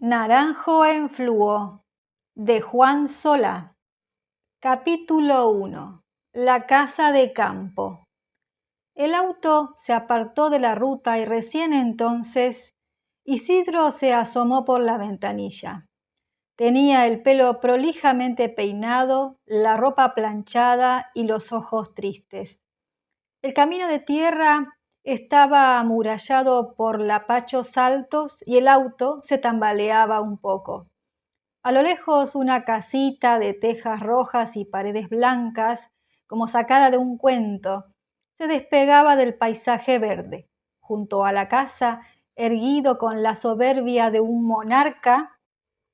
Naranjo en Fluo, de Juan Solá. Capítulo 1. La casa de campo. El auto se apartó de la ruta y recién entonces Isidro se asomó por la ventanilla. Tenía el pelo prolijamente peinado, la ropa planchada y los ojos tristes. El camino de tierra estaba amurallado por lapachos altos y el auto se tambaleaba un poco. A lo lejos una casita de tejas rojas y paredes blancas, como sacada de un cuento, se despegaba del paisaje verde. Junto a la casa, erguido con la soberbia de un monarca,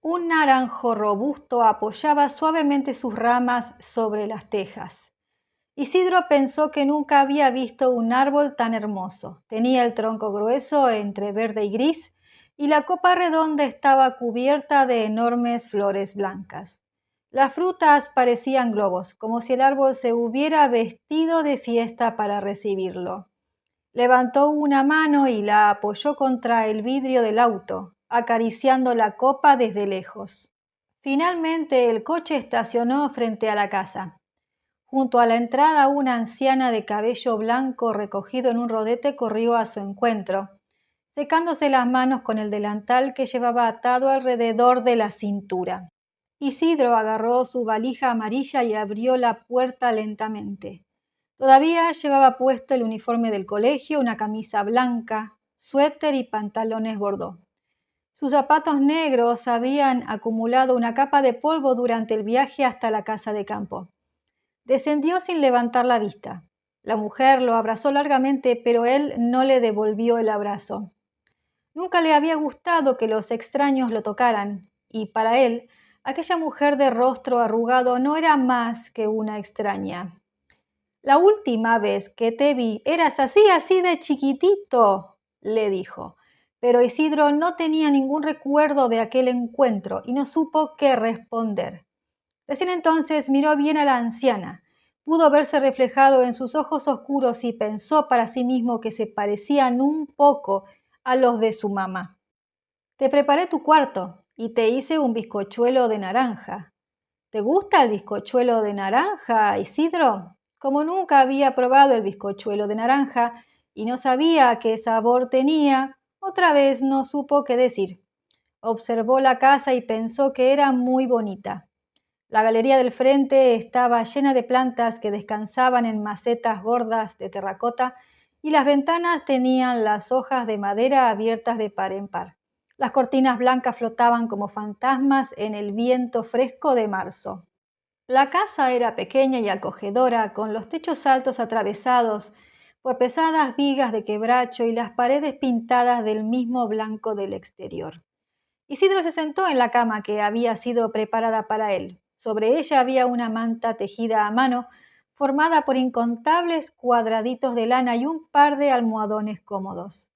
un naranjo robusto apoyaba suavemente sus ramas sobre las tejas. Isidro pensó que nunca había visto un árbol tan hermoso. Tenía el tronco grueso entre verde y gris y la copa redonda estaba cubierta de enormes flores blancas. Las frutas parecían globos, como si el árbol se hubiera vestido de fiesta para recibirlo. Levantó una mano y la apoyó contra el vidrio del auto, acariciando la copa desde lejos. Finalmente el coche estacionó frente a la casa. Junto a la entrada una anciana de cabello blanco recogido en un rodete corrió a su encuentro, secándose las manos con el delantal que llevaba atado alrededor de la cintura. Isidro agarró su valija amarilla y abrió la puerta lentamente. Todavía llevaba puesto el uniforme del colegio, una camisa blanca, suéter y pantalones bordó. Sus zapatos negros habían acumulado una capa de polvo durante el viaje hasta la casa de campo. Descendió sin levantar la vista. La mujer lo abrazó largamente, pero él no le devolvió el abrazo. Nunca le había gustado que los extraños lo tocaran, y para él, aquella mujer de rostro arrugado no era más que una extraña. La última vez que te vi eras así de chiquitito, le dijo. Pero Isidro no tenía ningún recuerdo de aquel encuentro y no supo qué responder. Recién entonces miró bien a la anciana. Pudo verse reflejado en sus ojos oscuros y pensó para sí mismo que se parecían un poco a los de su mamá. Te preparé tu cuarto y te hice un bizcochuelo de naranja. ¿Te gusta el bizcochuelo de naranja, Isidro? Como nunca había probado el bizcochuelo de naranja y no sabía qué sabor tenía, otra vez no supo qué decir. Observó la casa y pensó que era muy bonita. La galería del frente estaba llena de plantas que descansaban en macetas gordas de terracota y las ventanas tenían las hojas de madera abiertas de par en par. Las cortinas blancas flotaban como fantasmas en el viento fresco de marzo. La casa era pequeña y acogedora, con los techos altos atravesados por pesadas vigas de quebracho y las paredes pintadas del mismo blanco del exterior. Isidro se sentó en la cama que había sido preparada para él. Sobre ella había una manta tejida a mano, formada por incontables cuadraditos de lana y un par de almohadones cómodos.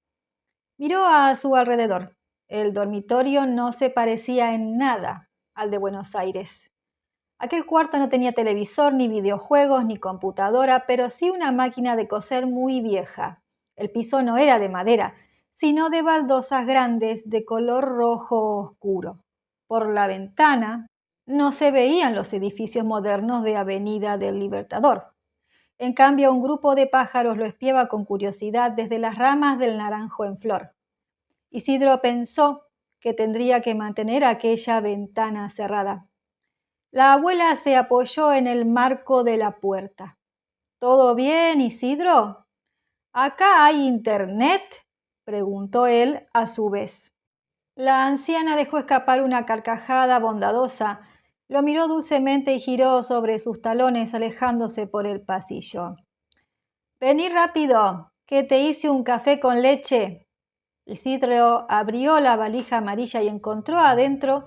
Miró a su alrededor. El dormitorio no se parecía en nada al de Buenos Aires. Aquel cuarto no tenía televisor, ni videojuegos, ni computadora, pero sí una máquina de coser muy vieja. El piso no era de madera, sino de baldosas grandes de color rojo oscuro. Por la ventana no se veían los edificios modernos de Avenida del Libertador. En cambio, un grupo de pájaros lo espiaba con curiosidad desde las ramas del naranjo en flor. Isidro pensó que tendría que mantener aquella ventana cerrada. La abuela se apoyó en el marco de la puerta. ¿Todo bien, Isidro? ¿Acá hay internet?, preguntó él a su vez. La anciana dejó escapar una carcajada bondadosa, lo miró dulcemente y giró sobre sus talones alejándose por el pasillo. Vení rápido, que te hice un café con leche. Isidro abrió la valija amarilla y encontró adentro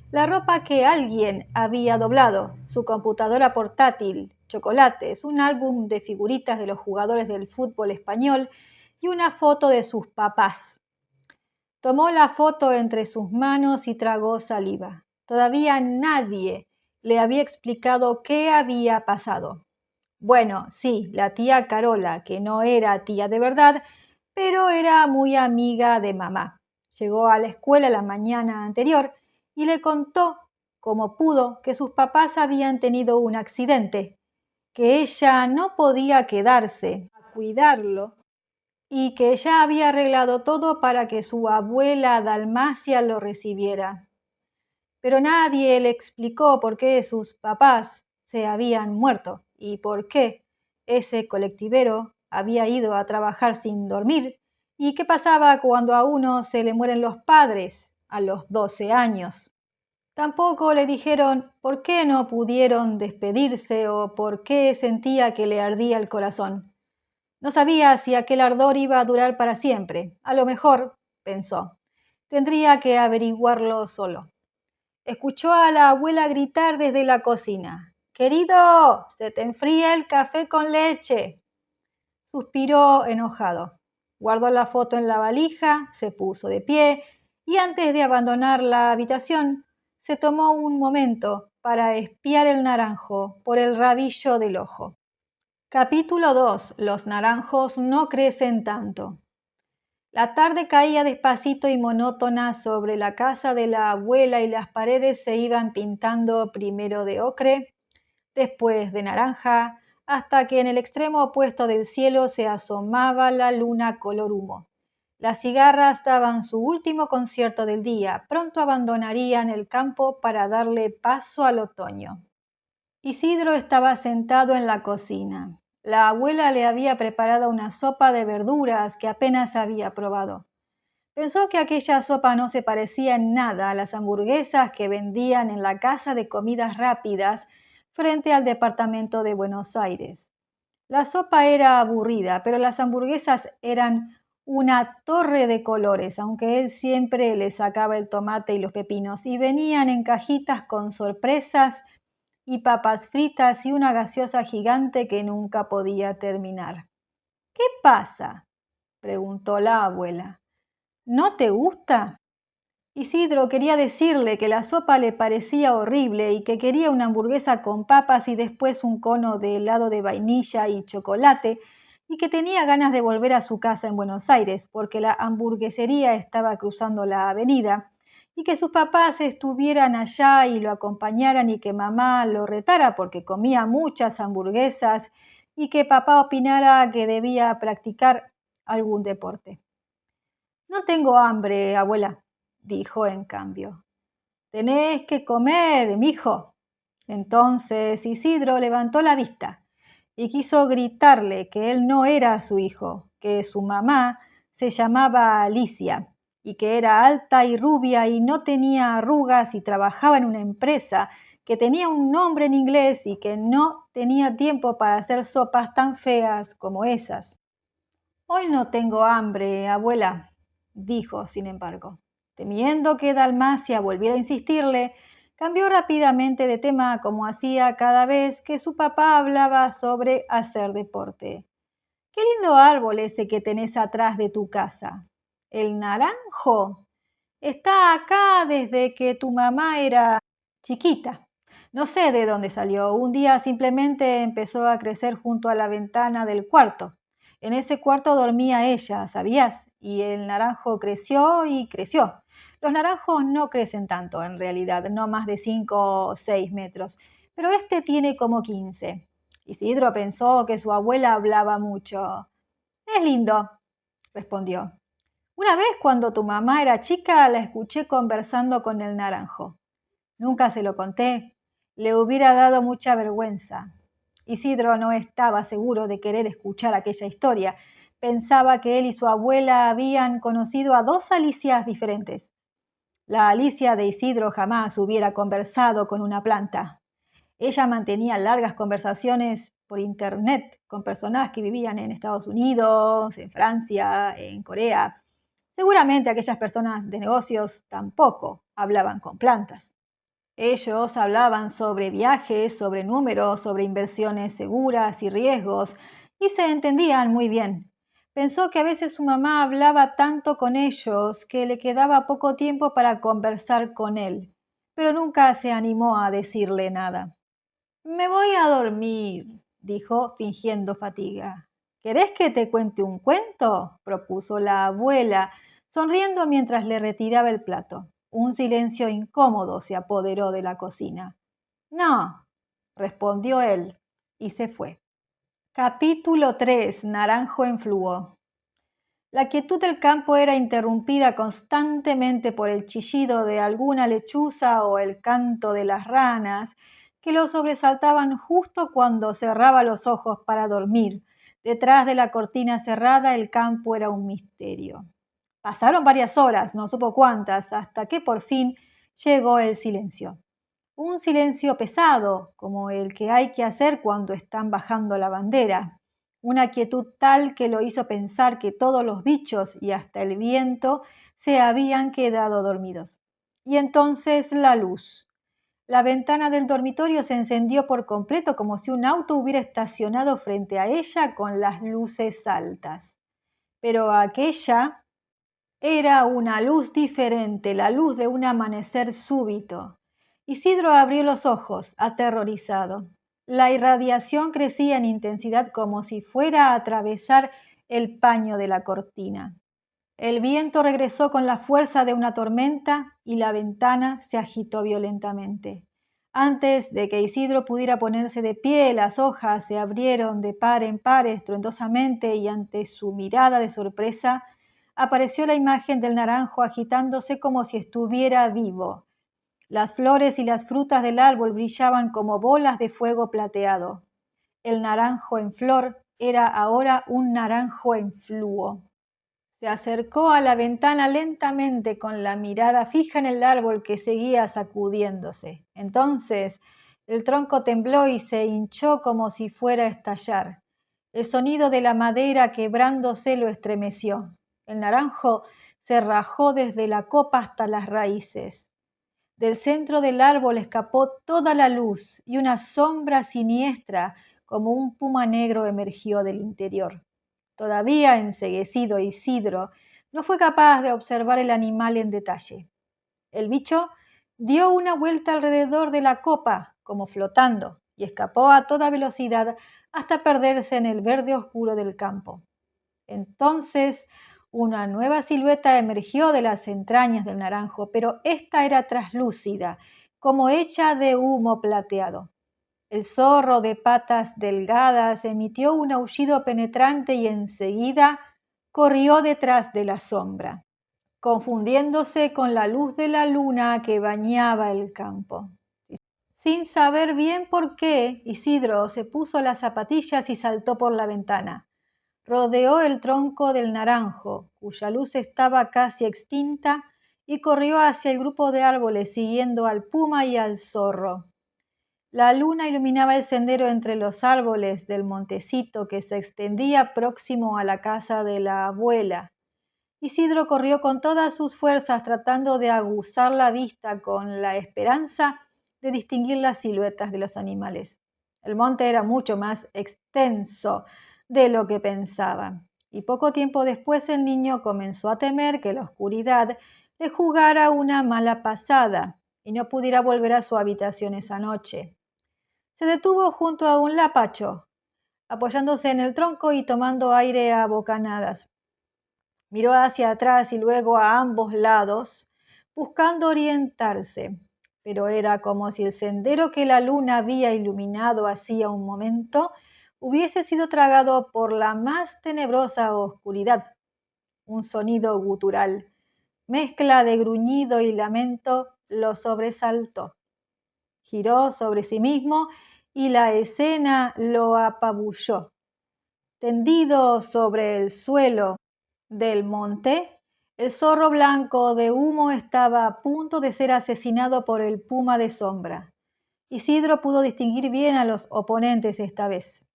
la ropa que alguien había doblado, su computadora portátil, chocolates, un álbum de figuritas de los jugadores del fútbol español y una foto de sus papás. Tomó la foto entre sus manos y tragó saliva. Todavía nadie le había explicado qué había pasado. Bueno, sí, la tía Carola, que no era tía de verdad, pero era muy amiga de mamá. Llegó a la escuela la mañana anterior y le contó, como pudo, que sus papás habían tenido un accidente, que ella no podía quedarse a cuidarlo y que ya había arreglado todo para que su abuela Dalmacia lo recibiera. Pero nadie le explicó por qué sus papás se habían muerto y por qué ese colectivero había ido a trabajar sin dormir y qué pasaba cuando a uno se le mueren los padres a los 12 años. Tampoco le dijeron por qué no pudieron despedirse o por qué sentía que le ardía el corazón. No sabía si aquel ardor iba a durar para siempre. A lo mejor, pensó, tendría que averiguarlo solo. Escuchó a la abuela gritar desde la cocina. Querido, se te enfría el café con leche. Suspiró enojado. Guardó la foto en la valija, se puso de pie y antes de abandonar la habitación, se tomó un momento para espiar el naranjo por el rabillo del ojo. Capítulo 2. Los naranjos no crecen tanto. La tarde caía despacito y monótona sobre la casa de la abuela y las paredes se iban pintando primero de ocre, después de naranja, hasta que en el extremo opuesto del cielo se asomaba la luna color humo. Las cigarras daban su último concierto del día, pronto abandonarían el campo para darle paso al otoño. Isidro estaba sentado en la cocina. La abuela le había preparado una sopa de verduras que apenas había probado. Pensó que aquella sopa no se parecía en nada a las hamburguesas que vendían en la casa de comidas rápidas frente al departamento de Buenos Aires. La sopa era aburrida, pero las hamburguesas eran una torre de colores, aunque él siempre le sacaba el tomate y los pepinos, y venían en cajitas con sorpresas y papas fritas y una gaseosa gigante que nunca podía terminar. ¿Qué pasa?, preguntó la abuela. ¿No te gusta? Isidro quería decirle que la sopa le parecía horrible y que quería una hamburguesa con papas y después un cono de helado de vainilla y chocolate y que tenía ganas de volver a su casa en Buenos Aires porque la hamburguesería estaba cruzando la avenida y que sus papás estuvieran allá y lo acompañaran y que mamá lo retara porque comía muchas hamburguesas y que papá opinara que debía practicar algún deporte. No tengo hambre, abuela, dijo en cambio. Tenés que comer, mijo. Entonces Isidro levantó la vista y quiso gritarle que él no era su hijo, que su mamá se llamaba Alicia y que era alta y rubia y no tenía arrugas y trabajaba en una empresa, que tenía un nombre en inglés y que no tenía tiempo para hacer sopas tan feas como esas. Hoy no tengo hambre, abuela, dijo, sin embargo. Temiendo que Dalmacia volviera a insistirle, cambió rápidamente de tema como hacía cada vez que su papá hablaba sobre hacer deporte. Qué lindo árbol ese que tenés atrás de tu casa. El naranjo está acá desde que tu mamá era chiquita. No sé de dónde salió. Un día simplemente empezó a crecer junto a la ventana del cuarto. En ese cuarto dormía ella, ¿sabías? Y el naranjo creció y creció. Los naranjos no crecen tanto, en realidad, no más de 5 o 6 metros, pero este tiene como 15. Isidro pensó que su abuela hablaba mucho. Es lindo, respondió. Una vez cuando tu mamá era chica, la escuché conversando con el naranjo. Nunca se lo conté. Le hubiera dado mucha vergüenza. Isidro no estaba seguro de querer escuchar aquella historia. Pensaba que él y su abuela habían conocido a dos Alicias diferentes. La Alicia de Isidro jamás hubiera conversado con una planta. Ella mantenía largas conversaciones por internet con personas que vivían en Estados Unidos, en Francia, en Corea. Seguramente aquellas personas de negocios tampoco hablaban con plantas. Ellos hablaban sobre viajes, sobre números, sobre inversiones seguras y riesgos, y se entendían muy bien. Pensó que a veces su mamá hablaba tanto con ellos que le quedaba poco tiempo para conversar con él, pero nunca se animó a decirle nada. Me voy a dormir, dijo, fingiendo fatiga. ¿Querés que te cuente un cuento?, propuso la abuela, sonriendo mientras le retiraba el plato. Un silencio incómodo se apoderó de la cocina. No, respondió él, y se fue. Capítulo 3. Naranjo en fluo. La quietud del campo era interrumpida constantemente por el chillido de alguna lechuza o el canto de las ranas, que lo sobresaltaban justo cuando cerraba los ojos para dormir. Detrás de la cortina cerrada el campo era un misterio. Pasaron varias horas, no supo cuántas, hasta que por fin llegó el silencio. Un silencio pesado, como el que hay que hacer cuando están bajando la bandera. Una quietud tal que lo hizo pensar que todos los bichos y hasta el viento se habían quedado dormidos. Y entonces la luz. La ventana del dormitorio se encendió por completo como si un auto hubiera estacionado frente a ella con las luces altas. Pero aquella era una luz diferente, la luz de un amanecer súbito. Isidro abrió los ojos, aterrorizado. La irradiación crecía en intensidad como si fuera a atravesar el paño de la cortina. El viento regresó con la fuerza de una tormenta y la ventana se agitó violentamente. Antes de que Isidro pudiera ponerse de pie, las hojas se abrieron de par en par estruendosamente y ante su mirada de sorpresa apareció la imagen del naranjo agitándose como si estuviera vivo. Las flores y las frutas del árbol brillaban como bolas de fuego plateado. El naranjo en flor era ahora un naranjo en fluo. Se acercó a la ventana lentamente con la mirada fija en el árbol que seguía sacudiéndose. Entonces el tronco tembló y se hinchó como si fuera a estallar. El sonido de la madera quebrándose lo estremeció. El naranjo se rajó desde la copa hasta las raíces. Del centro del árbol escapó toda la luz y una sombra siniestra como un puma negro emergió del interior. Todavía enceguecido, Isidro no fue capaz de observar el animal en detalle. El bicho dio una vuelta alrededor de la copa, como flotando, y escapó a toda velocidad hasta perderse en el verde oscuro del campo. Entonces una nueva silueta emergió de las entrañas del naranjo, pero ésta era traslúcida, como hecha de humo plateado. El zorro de patas delgadas emitió un aullido penetrante y enseguida corrió detrás de la sombra, confundiéndose con la luz de la luna que bañaba el campo. Sin saber bien por qué, Isidro se puso las zapatillas y saltó por la ventana. Rodeó el tronco del naranjo, cuya luz estaba casi extinta, y corrió hacia el grupo de árboles siguiendo al puma y al zorro. La luna iluminaba el sendero entre los árboles del montecito que se extendía próximo a la casa de la abuela. Isidro corrió con todas sus fuerzas tratando de aguzar la vista con la esperanza de distinguir las siluetas de los animales. El monte era mucho más extenso de lo que pensaba, y poco tiempo después el niño comenzó a temer que la oscuridad le jugara una mala pasada y no pudiera volver a su habitación esa noche. Se detuvo junto a un lapacho, apoyándose en el tronco y tomando aire a bocanadas. Miró hacia atrás y luego a ambos lados, buscando orientarse, pero era como si el sendero que la luna había iluminado hacía un momento hubiese sido tragado por la más tenebrosa oscuridad. Un sonido gutural, mezcla de gruñido y lamento, lo sobresaltó. Giró sobre sí mismo y la escena lo apabulló. Tendido sobre el suelo del monte, el zorro blanco de humo estaba a punto de ser asesinado por el puma de sombra. Isidro pudo distinguir bien a los oponentes esta vez.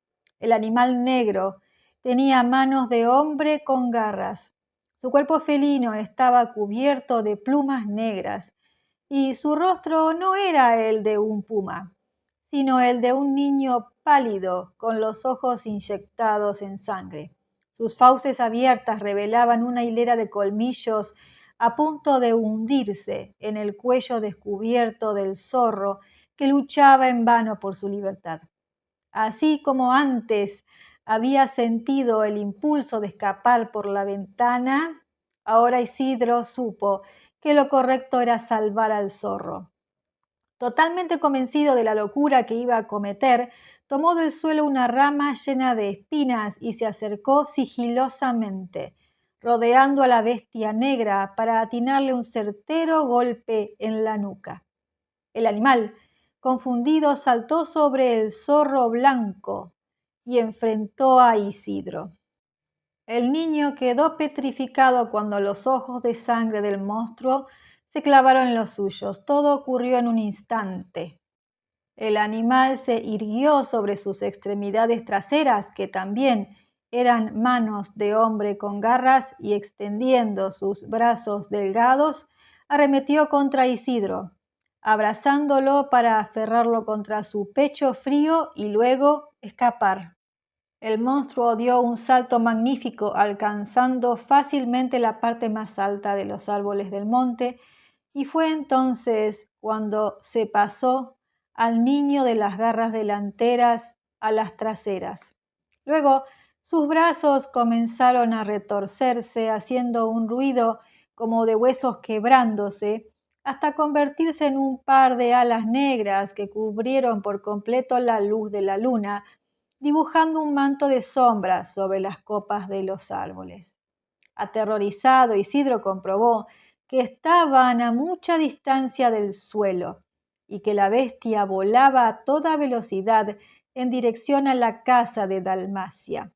El animal negro tenía manos de hombre con garras. Su cuerpo felino estaba cubierto de plumas negras y su rostro no era el de un puma, sino el de un niño pálido con los ojos inyectados en sangre. Sus fauces abiertas revelaban una hilera de colmillos a punto de hundirse en el cuello descubierto del zorro que luchaba en vano por su libertad. Así como antes había sentido el impulso de escapar por la ventana, Ahora Isidro supo que lo correcto era salvar al zorro. Totalmente convencido de la locura que iba a cometer, tomó del suelo una rama llena de espinas y se acercó sigilosamente, rodeando a la bestia negra para atinarle un certero golpe en la nuca. El animal, confundido, saltó sobre el zorro blanco y enfrentó a Isidro. El niño quedó petrificado cuando los ojos de sangre del monstruo se clavaron en los suyos. Todo ocurrió en un instante. El animal se irguió sobre sus extremidades traseras, que también eran manos de hombre con garras, y extendiendo sus brazos delgados, arremetió contra Isidro, abrazándolo para aferrarlo contra su pecho frío y luego escapar. El monstruo dio un salto magnífico, alcanzando fácilmente la parte más alta de los árboles del monte, y fue entonces cuando se pasó al niño de las garras delanteras a las traseras. Luego sus brazos comenzaron a retorcerse, haciendo un ruido como de huesos quebrándose, hasta convertirse en un par de alas negras que cubrieron por completo la luz de la luna, dibujando un manto de sombras sobre las copas de los árboles. Aterrorizado, Isidro comprobó que estaban a mucha distancia del suelo y que la bestia volaba a toda velocidad en dirección a la casa de Dalmacia.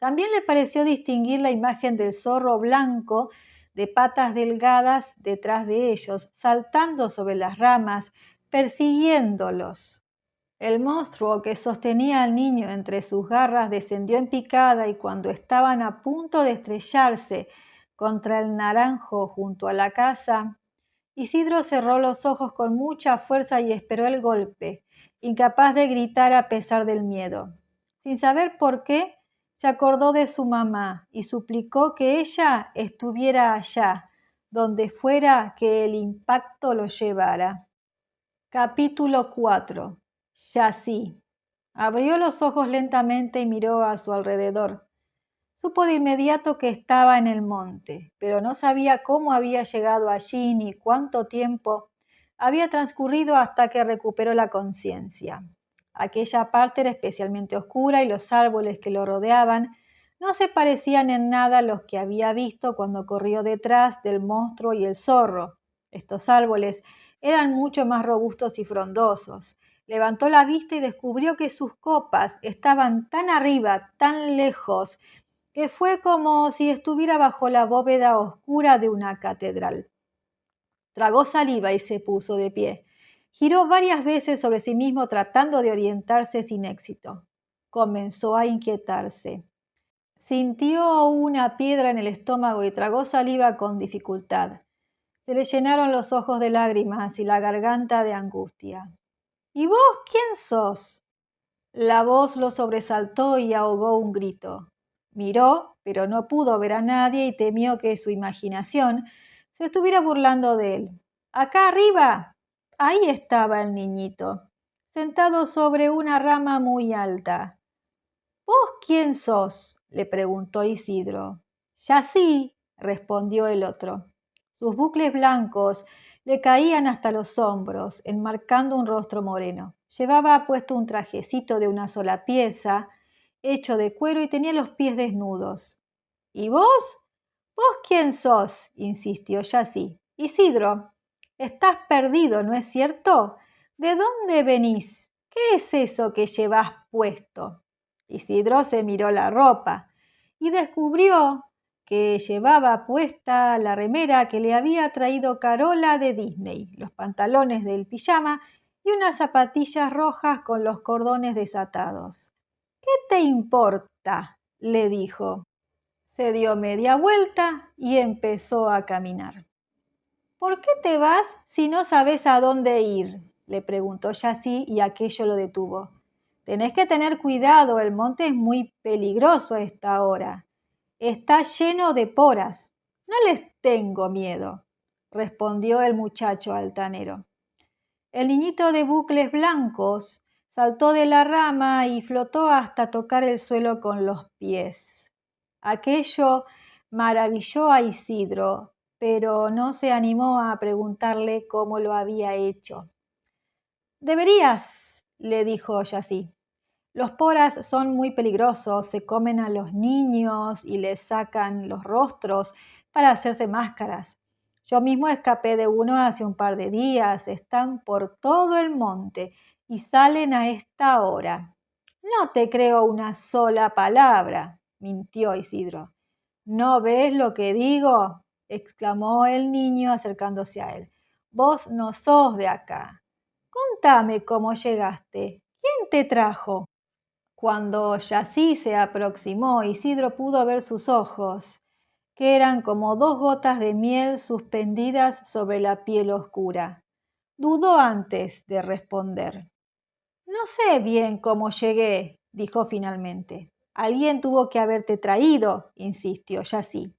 También le pareció distinguir la imagen del zorro blanco de patas delgadas detrás de ellos, saltando sobre las ramas, persiguiéndolos. El monstruo que sostenía al niño entre sus garras descendió en picada, y cuando estaban a punto de estrellarse contra el naranjo junto a la casa, Isidro cerró los ojos con mucha fuerza y esperó el golpe, incapaz de gritar a pesar del miedo. Sin saber por qué, se acordó de su mamá y suplicó que ella estuviera allá, donde fuera que el impacto lo llevara. Capítulo 4. Yací. Abrió los ojos lentamente y miró a su alrededor. Supo de inmediato que estaba en el monte, pero no sabía cómo había llegado allí ni cuánto tiempo había transcurrido hasta que recuperó la conciencia. Aquella parte era especialmente oscura y los árboles que lo rodeaban no se parecían en nada a los que había visto cuando corrió detrás del monstruo y el zorro. Estos árboles eran mucho más robustos y frondosos. Levantó la vista y descubrió que sus copas estaban tan arriba, tan lejos, que fue como si estuviera bajo la bóveda oscura de una catedral. Tragó saliva y se puso de pie. Giró varias veces sobre sí mismo tratando de orientarse sin éxito. Comenzó a inquietarse. Sintió una piedra en el estómago y tragó saliva con dificultad. Se le llenaron los ojos de lágrimas y la garganta de angustia. ¿Y vos quién sos? La voz lo sobresaltó y ahogó un grito. Miró, pero no pudo ver a nadie y temió que su imaginación se estuviera burlando de él. ¡Acá arriba! Ahí estaba el niñito, sentado sobre una rama muy alta. ¿Vos quién sos?, le preguntó Isidro. Yací, respondió el otro. Sus bucles blancos le caían hasta los hombros, enmarcando un rostro moreno. Llevaba puesto un trajecito de una sola pieza, hecho de cuero, y tenía los pies desnudos. ¿Y vos? ¿Vos quién sos?, insistió Yací. Isidro, estás perdido, ¿no es cierto? ¿De dónde venís? ¿Qué es eso que llevás puesto? Isidro se miró la ropa y descubrió que llevaba puesta la remera que le había traído Carola de Disney, los pantalones del pijama y unas zapatillas rojas con los cordones desatados. ¿Qué te importa?, le dijo. Se dio media vuelta y empezó a caminar. ¿Por qué te vas si no sabes a dónde ir?, le preguntó Yací, y aquello lo detuvo. Tenés que tener cuidado, el monte es muy peligroso a esta hora. Está lleno de poras. No les tengo miedo, respondió el muchacho altanero. El niñito de bucles blancos saltó de la rama y flotó hasta tocar el suelo con los pies. Aquello maravilló a Isidro, pero no se animó a preguntarle cómo lo había hecho. Deberías, le dijo Yací. Los poras son muy peligrosos, se comen a los niños y les sacan los rostros para hacerse máscaras. Yo mismo escapé de uno hace un par de días, están por todo el monte y salen a esta hora. No te creo una sola palabra, mintió Isidro. ¿No ves lo que digo? Exclamó el niño acercándose a él. Vos no sos de acá. Contame cómo llegaste. ¿Quién te trajo? Cuando Yací se aproximó, Isidro pudo ver sus ojos, que eran como dos gotas de miel suspendidas sobre la piel oscura. Dudó antes de responder. No sé bien cómo llegué, dijo finalmente. Alguien tuvo que haberte traído, insistió Yací.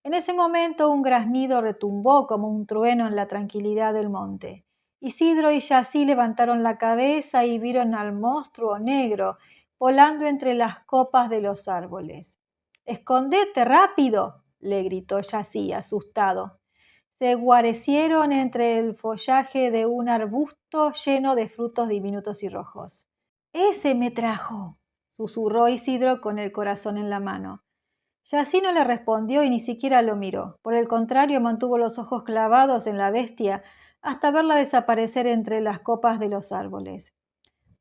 En ese momento un graznido retumbó como un trueno en la tranquilidad del monte. Isidro y Yací levantaron la cabeza y vieron al monstruo negro volando entre las copas de los árboles. ¡Escondete rápido! Le gritó Yací, asustado. Se guarecieron entre el follaje de un arbusto lleno de frutos diminutos y rojos. Ese me trajo, susurró Isidro con el corazón en la mano. Yací no le respondió y ni siquiera lo miró. Por el contrario, mantuvo los ojos clavados en la bestia hasta verla desaparecer entre las copas de los árboles.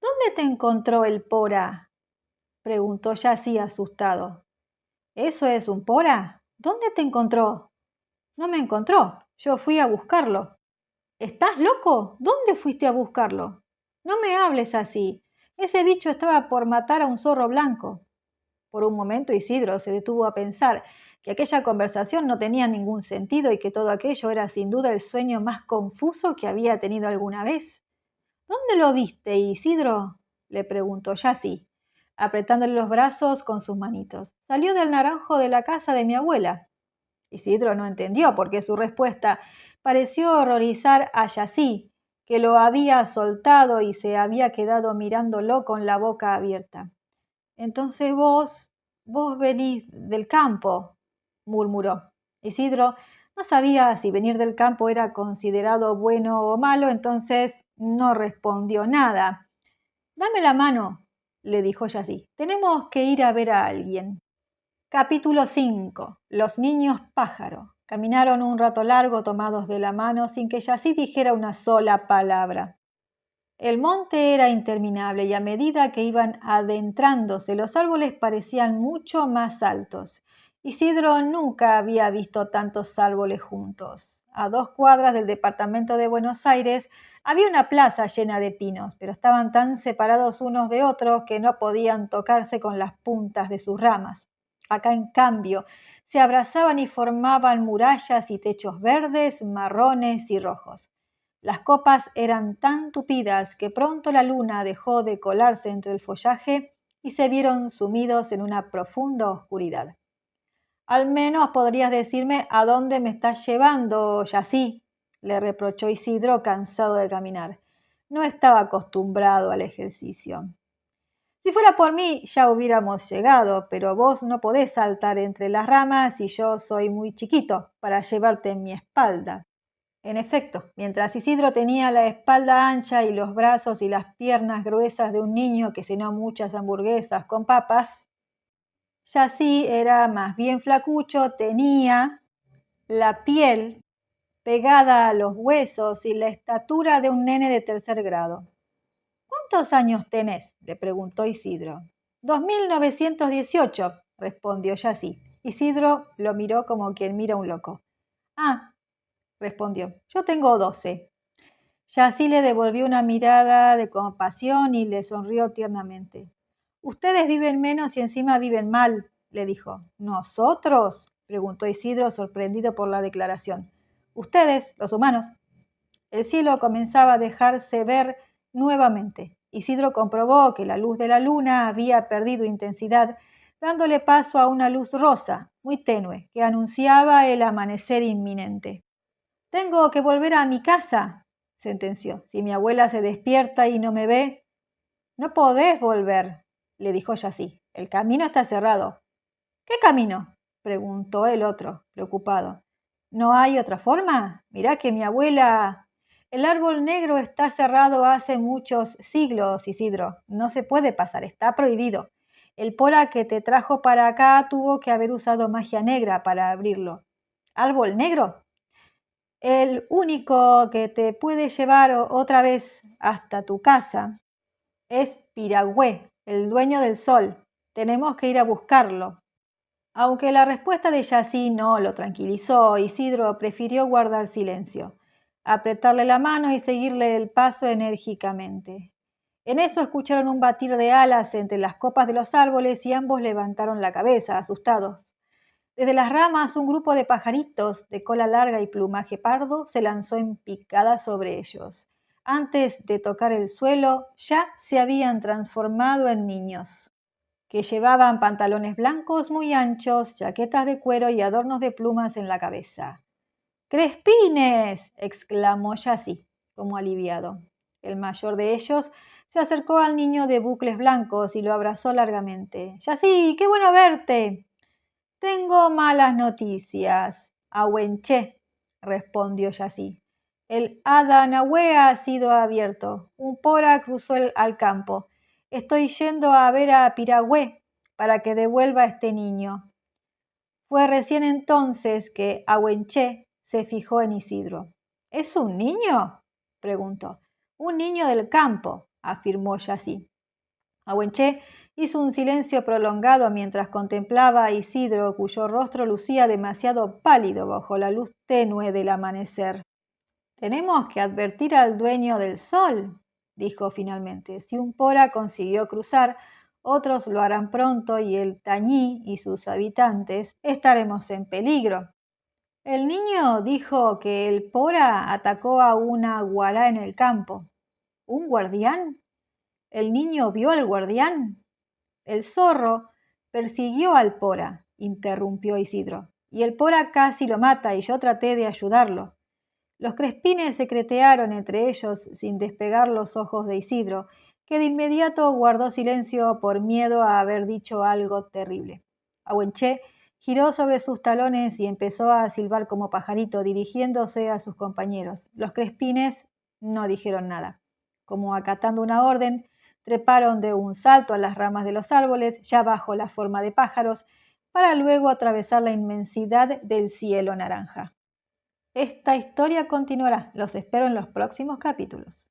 ¿Dónde te encontró el pora? Preguntó Yací asustado. ¿Eso es un pora? ¿Dónde te encontró? No me encontró. Yo fui a buscarlo. ¿Estás loco? ¿Dónde fuiste a buscarlo? No me hables así. Ese bicho estaba por matar a un zorro blanco. Por un momento Isidro se detuvo a pensar que aquella conversación no tenía ningún sentido y que todo aquello era sin duda el sueño más confuso que había tenido alguna vez. ¿Dónde lo viste, Isidro? Le preguntó Yací, apretándole los brazos con sus manitos. Salió del naranjo de la casa de mi abuela. Isidro no entendió por qué su respuesta pareció horrorizar a Yací, que lo había soltado y se había quedado mirándolo con la boca abierta. Entonces vos venís del campo, murmuró. Isidro no sabía si venir del campo era considerado bueno o malo, entonces no respondió nada. Dame la mano, le dijo Yací. Tenemos que ir a ver a alguien. Capítulo 5. Los niños pájaro. Caminaron un rato largo tomados de la mano sin que Yací dijera una sola palabra. El monte era interminable y a medida que iban adentrándose los árboles parecían mucho más altos. Isidro nunca había visto tantos árboles juntos. A 2 cuadras del departamento de Buenos Aires había una plaza llena de pinos, pero estaban tan separados unos de otros que no podían tocarse con las puntas de sus ramas. Acá, en cambio, se abrazaban y formaban murallas y techos verdes, marrones y rojos. Las copas eran tan tupidas que pronto la luna dejó de colarse entre el follaje y se vieron sumidos en una profunda oscuridad. Al menos podrías decirme a dónde me estás llevando, Yací, le reprochó Isidro, cansado de caminar. No estaba acostumbrado al ejercicio. Si fuera por mí, ya hubiéramos llegado, pero vos no podés saltar entre las ramas y yo soy muy chiquito para llevarte en mi espalda. En efecto, mientras Isidro tenía la espalda ancha y los brazos y las piernas gruesas de un niño que cenó muchas hamburguesas con papas, Yací era más bien flacucho, tenía la piel pegada a los huesos y la estatura de un nene de 3er grado. ¿Cuántos años tenés? Le preguntó Isidro. 2918, respondió Yací. Isidro lo miró como quien mira a un loco. Ah, respondió, yo tengo 12. Yací le devolvió una mirada de compasión y le sonrió tiernamente. Ustedes viven menos y encima viven mal, le dijo. ¿Nosotros? Preguntó Isidro, sorprendido por la declaración. Ustedes, los humanos. El cielo comenzaba a dejarse ver nuevamente. Isidro comprobó que la luz de la luna había perdido intensidad, dándole paso a una luz rosa, muy tenue, que anunciaba el amanecer inminente. Tengo que volver a mi casa, sentenció. Si mi abuela se despierta y no me ve, no podés volver, le dijo Yací. El camino está cerrado. ¿Qué camino? preguntó el otro, preocupado. ¿No hay otra forma? Mirá que mi abuela... El árbol negro está cerrado hace muchos siglos, Isidro. No se puede pasar, está prohibido. El Pora que te trajo para acá tuvo que haber usado magia negra para abrirlo. ¿Árbol negro? El único que te puede llevar otra vez hasta tu casa es Piragüé, el dueño del sol. Tenemos que ir a buscarlo. Aunque la respuesta de Yací no lo tranquilizó, Isidro prefirió guardar silencio, apretarle la mano y seguirle el paso enérgicamente. En eso escucharon un batir de alas entre las copas de los árboles y ambos levantaron la cabeza, asustados. Desde las ramas un grupo de pajaritos de cola larga y plumaje pardo se lanzó en picada sobre ellos. Antes de tocar el suelo, ya se habían transformado en niños que llevaban pantalones blancos muy anchos, chaquetas de cuero y adornos de plumas en la cabeza. ¡Crespines! Exclamó Yací, como aliviado. El mayor de ellos se acercó al niño de bucles blancos y lo abrazó largamente. ¡Yací, qué bueno verte! Tengo malas noticias. Ahuenché, respondió Yací. El Hada Nahue ha sido abierto. Un Pora cruzó al campo. Estoy yendo a ver a Piragüé para que devuelva a este niño. Fue recién entonces que Ahuenché se fijó en Isidro. ¿Es un niño? Preguntó. Un niño del campo, afirmó Yací. Ahuenché hizo un silencio prolongado mientras contemplaba a Isidro, cuyo rostro lucía demasiado pálido bajo la luz tenue del amanecer. Tenemos que advertir al dueño del sol, dijo finalmente. Si un Pora consiguió cruzar, otros lo harán pronto y el Tañí y sus habitantes estaremos en peligro. El niño dijo que el Pora atacó a una guará en el campo. ¿Un guardián? ¿El niño vio al guardián? El zorro persiguió al Pora, interrumpió Isidro, y el Pora casi lo mata y yo traté de ayudarlo. Los crespines secretearon entre ellos sin despegar los ojos de Isidro, que de inmediato guardó silencio por miedo a haber dicho algo terrible. Ahuenché giró sobre sus talones y empezó a silbar como pajarito, dirigiéndose a sus compañeros. Los crespines no dijeron nada. Como acatando una orden, treparon de un salto a las ramas de los árboles, ya bajo la forma de pájaros, para luego atravesar la inmensidad del cielo naranja. Esta historia continuará. Los espero en los próximos capítulos.